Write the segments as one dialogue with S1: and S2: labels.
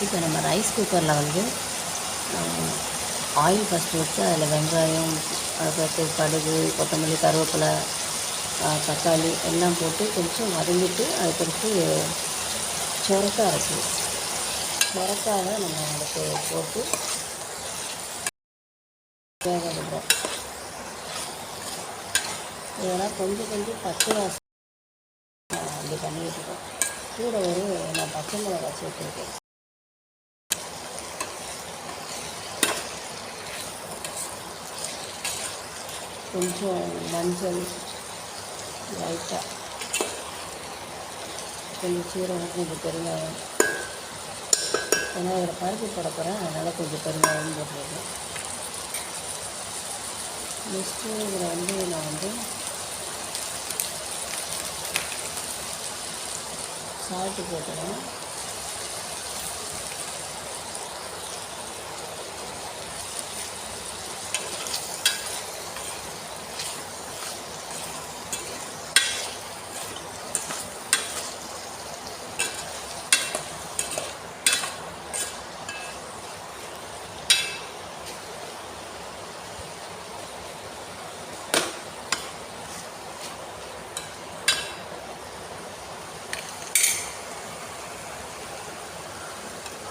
S1: இப்போ நம்ம ரைஸ் குக்கரில் வந்து ஆயில் ஃபஸ்ட்டு வச்சு அதில் வெங்காயம், அதுக்கடுத்து கடுகு, கொத்தமல்லி, கருவேப்பிலை, தக்காளி எல்லாம் போட்டு கொஞ்சம் வதங்கிட்டு அதுக்கடுத்து சொரக்காய் இருக்குது. சொரக்காவை நம்ம அதுக்கு போட்டு வேக விடுறோம். இதெல்லாம் கொஞ்சம் பச்சை வாசம் அப்படி பண்ணிக்கிட்டு இருக்கோம். கூட நான் பச்சை மிளகாய் சேர்த்துருக்கேன். கொஞ்சம் மஞ்சள் லைட்டாக, கொஞ்சம் சீரகம், கொஞ்சம் பெருங்காயம். ஏன்னா இதில் பருப்பு போட போகிறேன், அதனால் கொஞ்சம் பெருங்காயம் போட்டுருக்கேன். நெக்ஸ்ட்டு இதில் வந்து நான் சால்ட்டு போட்டுறேன்.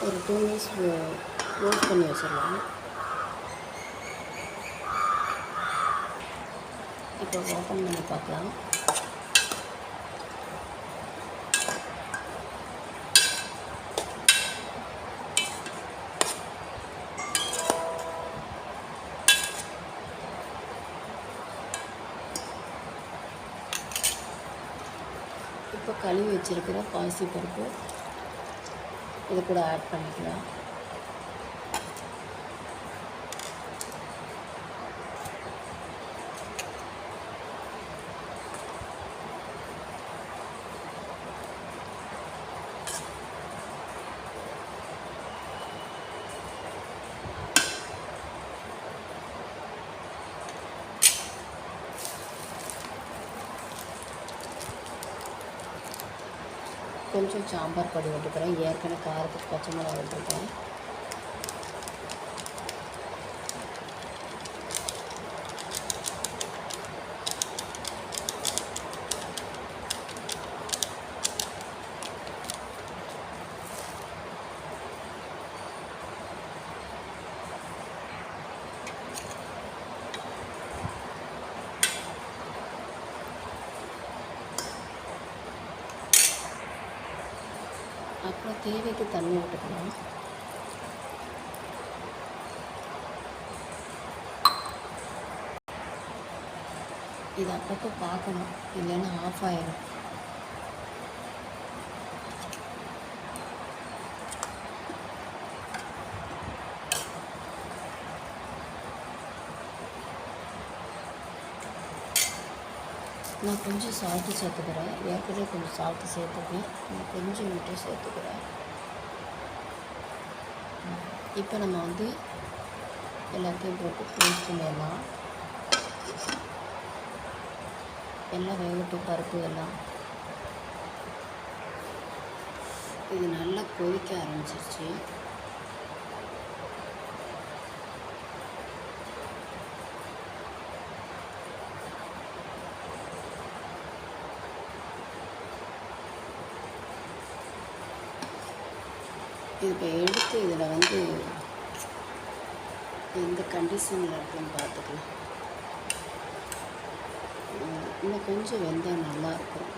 S1: ஒரு 2 மினிட்ஸ் க்ளோஸ் பண்ணி வச்சிடலாம். இப்போ ஓப்பன் பண்ணி பார்க்கலாம். இப்போ கழுவி வச்சுருக்கிற பாசி பருப்பு இது கூட ஆட் பண்ணிக்கலாம். கொஞ்சம் சாம்பார் பொடி விட்டுக்கிறேன். ஏற்கனவே காரத்துக்கு பச்சை மிளகா விட்டுருக்கேன். அப்புறம் தேவைக்கு தண்ணி விட்டுக்கலாம். இது அப்பப்போ பார்க்கணும், இல்லைன்னா ஆஃப் ஆயிடும். நான் கொஞ்சம் சால்ட்டு சேர்த்துக்கிறேன். ஏற்கனவே கொஞ்சம் சால்ட்டு சேர்த்துக்கிறேன். நான் கொஞ்சம் விட்டு சேர்த்துக்கிறேன். இப்போ நம்ம எல்லாத்தையும் போட்டு க்ளோஸ் பண்ணிடலாம். எல்லாம் வேகட்டும், பருப்பு எல்லாம். இது நல்லா கொதிக்க ஆரம்பிச்சிருச்சு. இது இப்போ எடுத்து இதில் எந்த கண்டிஷனில் இருக்குன்னு பார்த்துக்கலாம். இன்னும் கொஞ்சம் வெந்தால் நல்லாயிருக்கும்.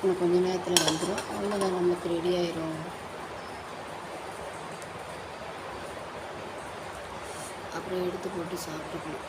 S1: இன்னும் கொஞ்ச நேரத்தில் வந்துடும். அவ்வளோதான், நமக்கு ரெடி ஆயிரும். அப்புறம் எடுத்து போட்டு சாப்பிட்டுக்கணும்.